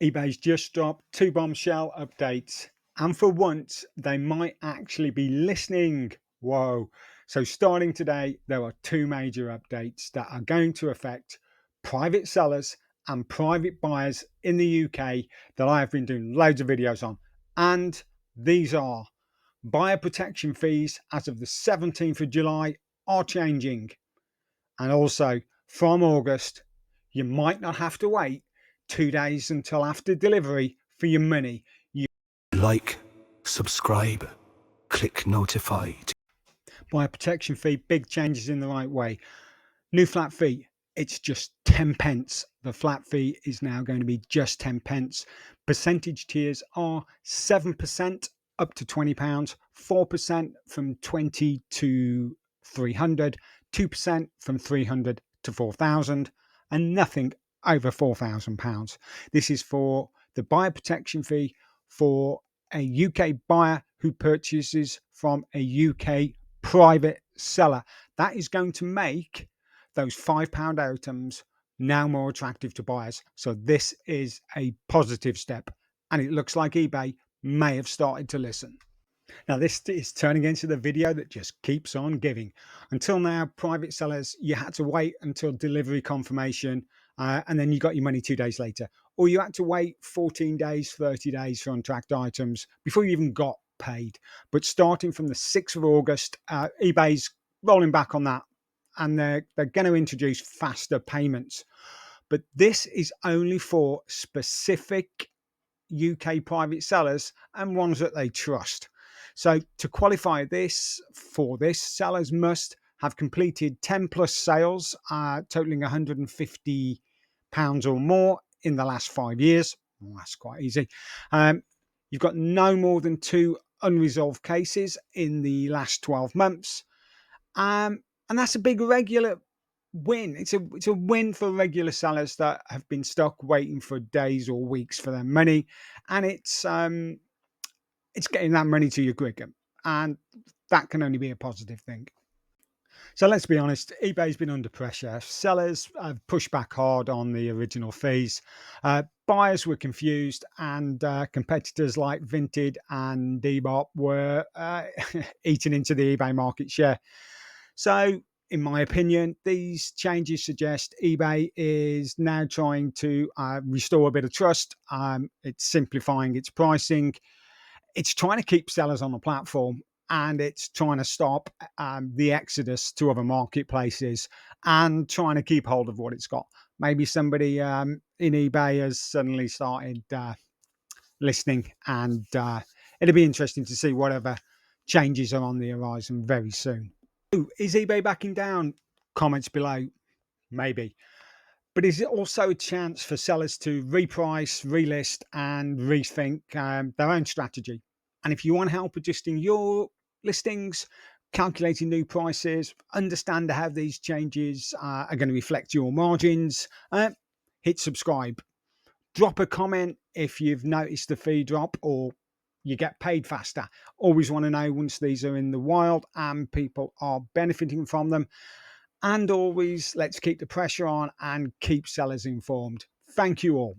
eBay's just dropped 2 bombshell updates, and for once, they might actually be listening. Whoa. So, starting today, there are 2 major updates that are going to affect private sellers and private buyers in the UK that I have been doing loads of videos on. And these are: buyer protection fees as of the 17th of July are changing. And also, from August, you might not have to wait 2 days until after delivery for your money. Like, subscribe, click notify. Buyer protection fee, big changes in the right way. New flat fee, it's just 10 pence. The flat fee is now going to be just 10 pence. Percentage tiers are 7% up to £20, 4% from 20 to 300, 2% from 300 to 4,000, and nothing over £4,000. This is for the buyer protection fee for a UK buyer who purchases from a UK private seller. That is going to make those £5 items now more attractive to buyers. So this is a positive step, and it looks like eBay may have started to listen. Now, this is turning into the video that just keeps on giving. Until now, private sellers, you had to wait until delivery confirmation, and then you got your money 2 days later. Or you had to wait 14 days, 30 days for untracked items before you even got paid. But starting from the 6th of August, eBay's rolling back on that, and they're going to introduce faster payments. But this is only for specific UK private sellers and ones that they trust. So to qualify for this, sellers must have completed 10 plus sales totaling £150 or more in the last 5 years. Well, that's quite easy. You've got no more than 2 unresolved cases in the last 12 months. And that's a big regular win. It's a win for regular sellers that have been stuck waiting for days or weeks for their money, and it's getting that money to you quicker, and that can only be a positive thing. So let's be honest, eBay's been under pressure. Sellers have pushed back hard on the original fees. Buyers were confused, and competitors like Vinted and Depop were eating into the eBay market share. So, in my opinion, these changes suggest eBay is now trying to restore a bit of trust. It's simplifying its pricing. It's trying to keep sellers on the platform, and it's trying to stop the exodus to other marketplaces and trying to keep hold of what it's got. Maybe somebody in eBay has suddenly started listening, and it'll be interesting to see whatever changes are on the horizon very soon. Is eBay backing down? Comments below. Maybe. But is it also a chance for sellers to reprice, relist, and rethink their own strategy? And if you want help adjusting your listings, calculating new prices, understand how these changes are going to reflect your margins, hit subscribe. Drop a comment if you've noticed the fee drop or you get paid faster. Always want to know once these are in the wild and people are benefiting from them. And always, let's keep the pressure on and keep sellers informed. Thank you all.